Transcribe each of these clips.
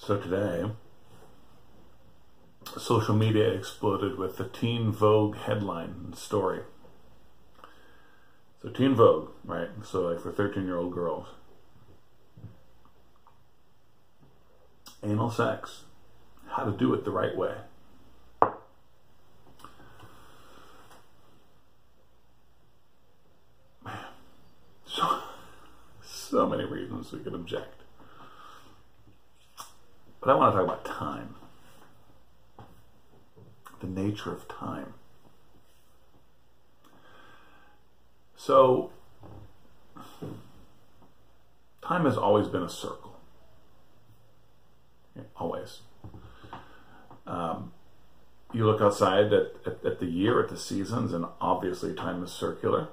So today, social media exploded with the Teen Vogue headline and story. So Teen Vogue, right? So like for 13-year-old girls. Anal sex. How to do it the right way. Man. So many reasons we could object. But I want to talk about time. The nature of time. So, time has always been a circle. Okay, always. You look outside at the year, at the seasons, and obviously time is circular.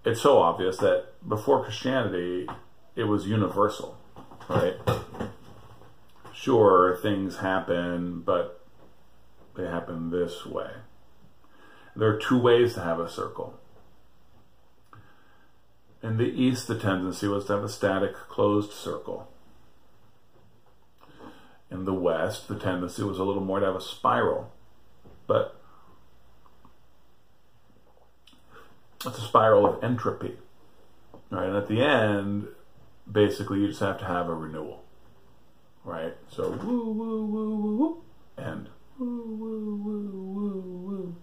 It's so obvious that before Christianity, it was universal. Right? Sure, things happen, but they happen this way. There are two ways to have a circle. In the East, the tendency was to have a static, closed circle. In the West, the tendency was a little more to have a spiral. But it's a spiral of entropy. Right? And at the end, basically, you just have to have a renewal, right? So, woo, woo, woo, woo, woo, and woo, woo, woo, woo, woo.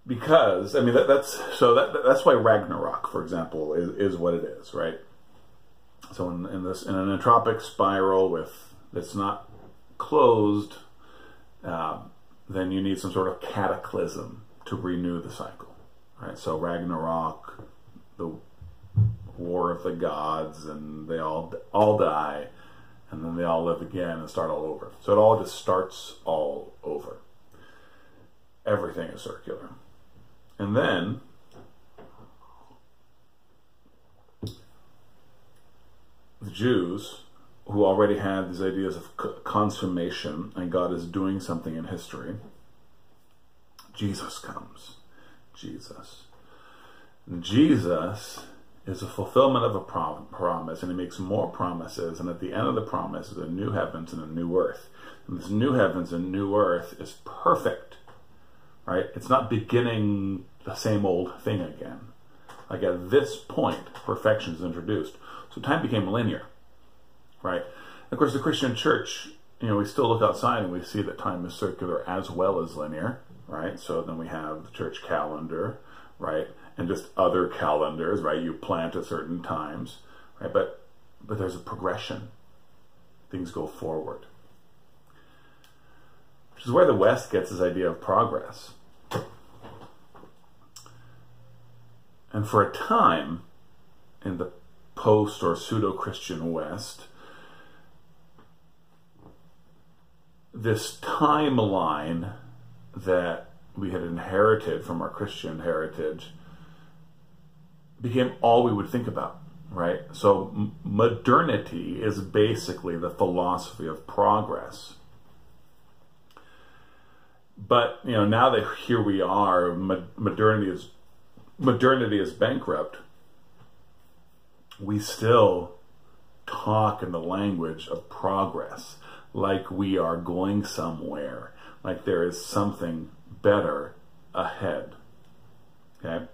Because, I mean, that's why Ragnarok, for example, is what it is, right? So in an entropic spiral that's not closed, then you need some sort of cataclysm to renew the cycle, right? So Ragnarok, the war of the gods, and they all die, and then they all live again and start all over. So it all just starts all over. Everything is circular. And then the Jews, who already had these ideas of consummation and God is doing something in history, Jesus comes. Jesus. And Jesus is a fulfillment of a promise, and he makes more promises, and at the end of the promise is a new heavens and a new earth. And this new heavens and new earth is perfect, right? It's not beginning the same old thing again. Like at this point, perfection is introduced. So time became linear, right? And of course, the Christian church, we still look outside and we see that time is circular as well as linear, right? So then we have the church calendar, right? And just other calendars, right? You plant at certain times, right? But there's a progression. Things go forward. Which is where the West gets this idea of progress. And for a time, in the post or pseudo-Christian West, this timeline that we had inherited from our Christian heritage became all we would think about, right? So modernity is basically the philosophy of progress. But, now that here we are, modernity is bankrupt, we still talk in the language of progress, like we are going somewhere, like there is something better ahead, okay?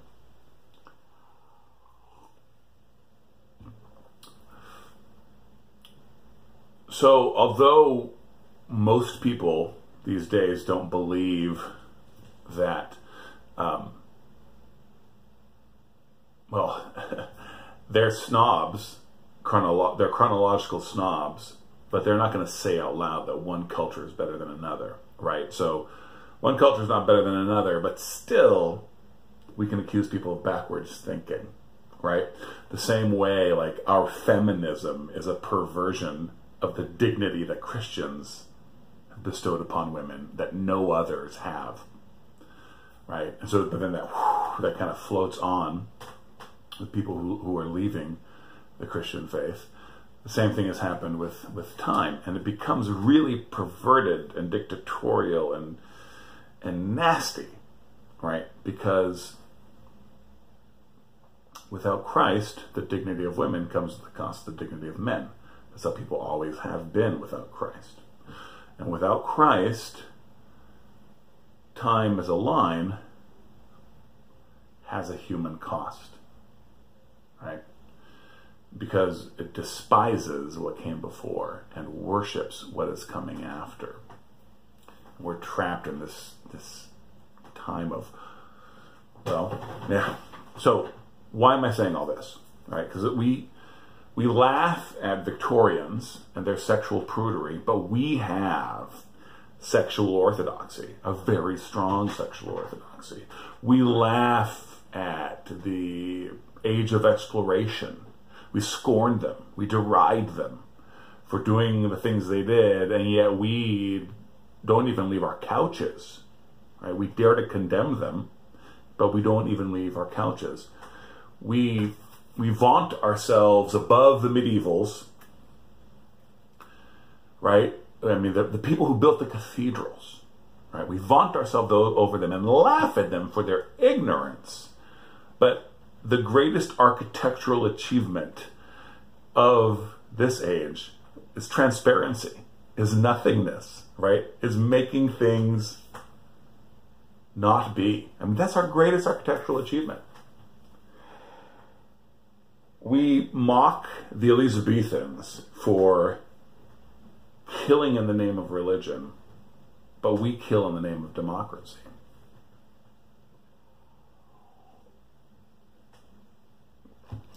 So, although most people these days don't believe that, they're snobs, they're chronological snobs, but they're not going to say out loud that one culture is better than another, right? So, one culture is not better than another, but still, we can accuse people of backwards thinking, right? The same way, like, our feminism is a perversion of the dignity that Christians have bestowed upon women that no others have, right? And so, but then that kind of floats on with people who are leaving the Christian faith. The same thing has happened with time, and it becomes really perverted and dictatorial and nasty, right? Because Without Christ, the dignity of women comes at the cost of the dignity of men. That's how people always have been without Christ. And without Christ, time as a line has a human cost, right? Because it despises what came before and worships what is coming after. We're trapped in this time of, well, yeah. So why am I saying all this, right? Because we laugh at Victorians and their sexual prudery, but we have sexual orthodoxy, a very strong sexual orthodoxy. We laugh at the age of exploration. We scorned them. We deride them for doing the things they did, and yet we don't even leave our couches, right? We dare to condemn them, but we don't even leave our couches. We vaunt ourselves above the medievals, right? I mean, the people who built the cathedrals, right? We vaunt ourselves over them and laugh at them for their ignorance. But the greatest architectural achievement of this age is transparency, is nothingness, right? Is making things not be. I mean, that's our greatest architectural achievement. We mock the Elizabethans for killing in the name of religion, but we kill in the name of democracy.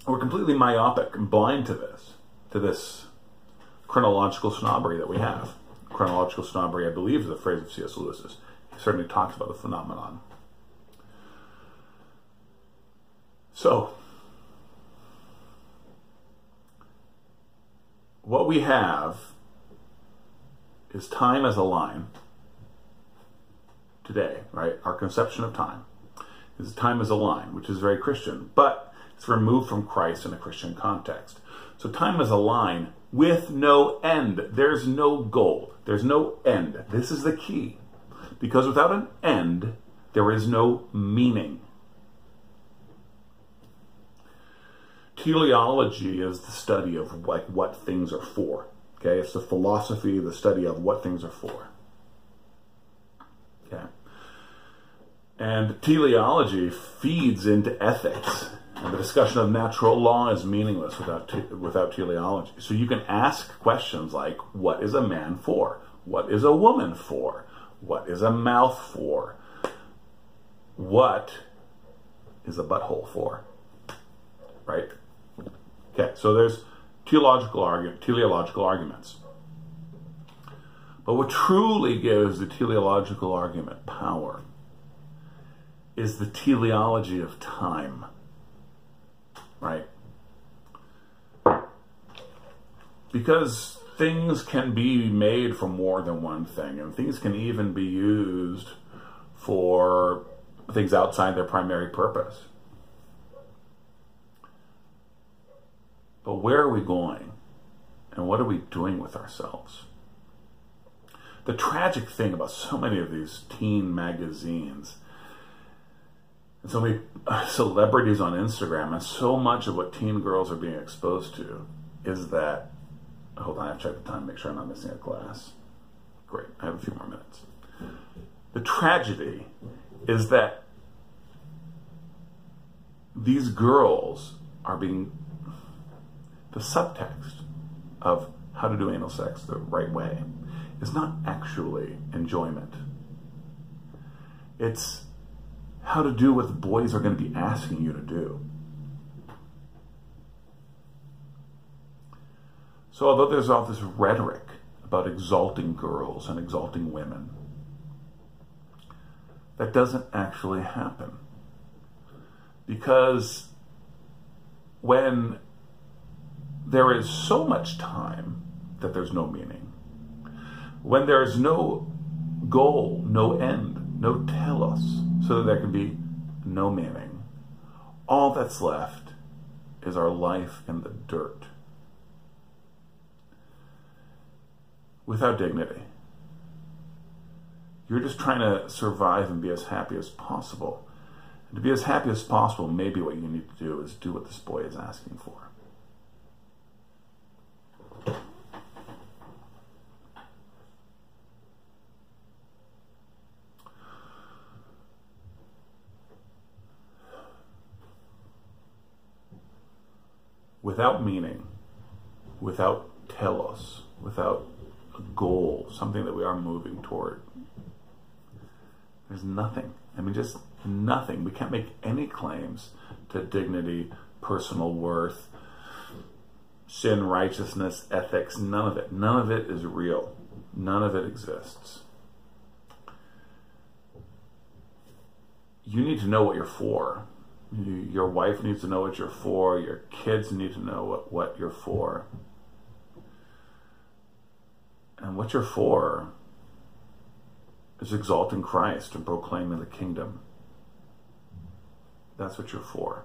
We're completely myopic and blind to this chronological snobbery that we have. Chronological snobbery, I believe, is a phrase of C.S. Lewis's. He certainly talks about the phenomenon. So, what we have is time as a line today, right? Our conception of time is time as a line, which is very Christian, but it's removed from Christ in a Christian context. So time as a line with no end. There's no goal. There's no end. This is the key. Because without an end, there is no meaning. Teleology is the study of like what things are for. Okay, it's the philosophy, the study of what things are for. Okay, and teleology feeds into ethics, and the discussion of natural law is meaningless without teleology. So you can ask questions like, what is a man for? What is a woman for? What is a mouth for? What is a butthole for? Right? Okay, so there's teleological arguments. But what truly gives the teleological argument power is the teleology of time. Right? Because things can be made for more than one thing, and things can even be used for things outside their primary purpose. But where are we going? And what are we doing with ourselves? The tragic thing about so many of these teen magazines and so many celebrities on Instagram and so much of what teen girls are being exposed to is that, hold on, I have to check the time, make sure I'm not missing a class. Great, I have a few more minutes. The tragedy is that these girls are being, the subtext of how to do anal sex the right way is not actually enjoyment. It's how to do what the boys are going to be asking you to do. So although there's all this rhetoric about exalting girls and exalting women, that doesn't actually happen. Because when there is so much time that there's no meaning, when there's no goal, no end, no telos, so that there can be no meaning, all that's left is our life in the dirt. Without dignity. You're just trying to survive and be as happy as possible. And to be as happy as possible, maybe what you need to do is do what this boy is asking for. Without meaning, without telos, without a goal, something that we are moving toward, there's nothing. I mean, just nothing. We can't make any claims to dignity, personal worth, sin, righteousness, ethics, none of it. None of it is real. None of it exists. You need to know what you're for. Your wife needs to know what you're for. Your kids need to know what you're for. And what you're for is exalting Christ and proclaiming the kingdom. That's what you're for.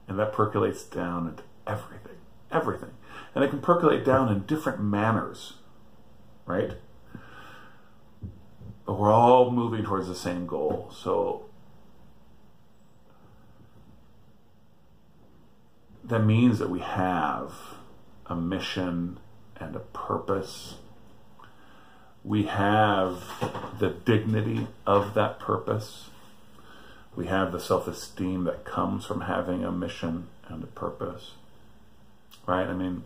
And that percolates down into everything. Everything. And it can percolate down in different manners, right? But we're all moving towards the same goal. So that means that we have a mission and a purpose. We have the dignity of that purpose. We have the self-esteem that comes from having a mission and a purpose. Right? I mean,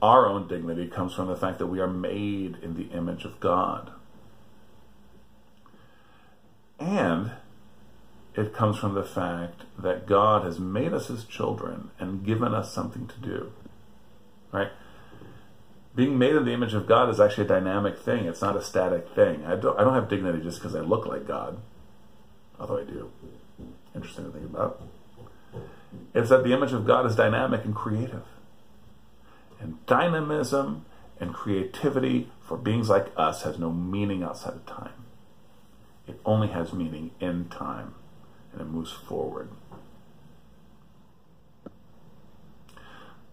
our own dignity comes from the fact that we are made in the image of God. And it comes from the fact that God has made us his children and given us something to do. Right? Being made in the image of God is actually a dynamic thing. It's not a static thing. I don't have dignity just because I look like God. Although I do. Interesting to think about. It's that the image of God is dynamic and creative. And dynamism and creativity for beings like us has no meaning outside of time. It only has meaning in time, and it moves forward.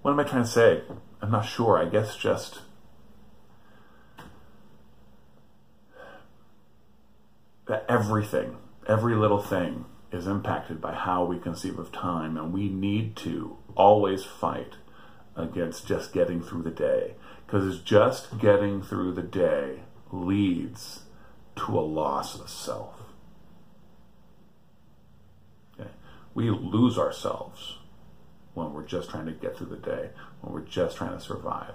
What am I trying to say? I'm not sure. I guess just that everything, every little thing is impacted by how we conceive of time, and we need to always fight against just getting through the day, because just getting through the day leads to a loss of self. Okay? We lose ourselves when we're just trying to get through the day, when we're just trying to survive.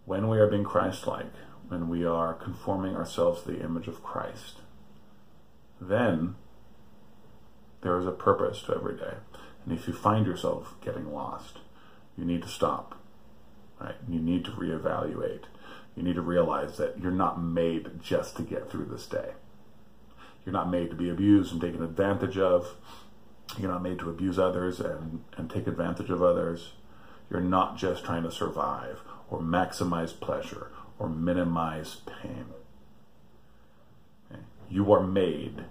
When we are being Christ-like, when we are conforming ourselves to the image of Christ, then there is a purpose to every day. And if you find yourself getting lost, you need to stop. Right? You need to reevaluate. You need to realize that you're not made just to get through this day. You're not made to be abused and taken advantage of. You're not made to abuse others and take advantage of others. You're not just trying to survive or maximize pleasure or minimize pain. Okay? You are made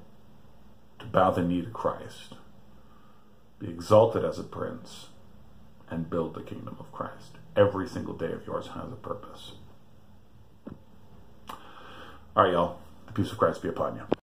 to bow the knee to Christ, be exalted as a prince, and build the kingdom of Christ. Every single day of yours has a purpose. All right, y'all. The peace of Christ be upon you.